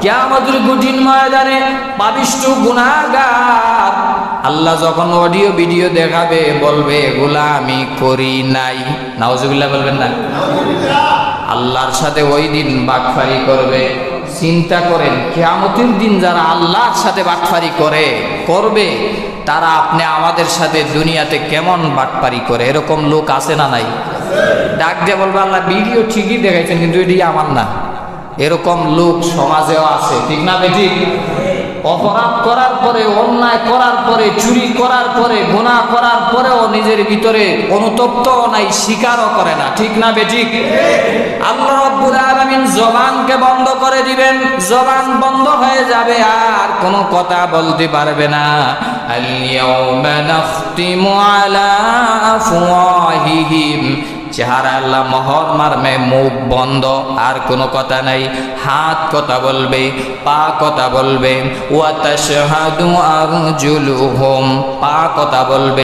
কিয়ামতের কঠিন ময়দানে পাপিষ্ঠ গুনাহগার আল্লাহ যখন অডিও ভিডিও দেখাবে বলবে এগুলা আমি করি নাই, নাউজুবিল্লাহ বলবেন না? আল্লাহর সাথে ওই দিন বাটফারি করবে। চিন্তা করেন, কিয়ামতের দিন যারা আল্লাহর সাথে বাটফারি করবে তারা আপনি আমাদের সাথে দুনিয়াতে কেমন বাটপারি করে, এরকম লোক আছে না নাই? ডাক দিয়ে বলবে আল্লাহ ভিডিও ঠিকই দেখাইছেন কিন্তু এটি আমার না, এরকম লোক সমাজেও আছে, ঠিক না বেঠিক? অপরাধ করার পরে, অন্যায় করার পরে, চুরি করার পরে, গুনাহ করার পরেও নিজের ভিতরে অনুতপ্তও নাই, স্বীকারও করে না, ঠিক না বেঠিক? আল্লাহ রাব্বুল আলামিন জবানকে বন্ধ করে দিবেন, জবান বন্ধ হয়ে যাবে, আর কোনো কথা বলতে পারবে না। আল ইয়াউমা নাখতিমু আলা আফওয়াহিহিম, চেহারা আল্লাহ মোহর মারবে, মুখ বন্ধ, আর কোনো কথা নাই। হাত কথা বলবে, পা কথা বলবে, ওয়া তাশহাদু আরজুলুহুম, পা কথা বলবে।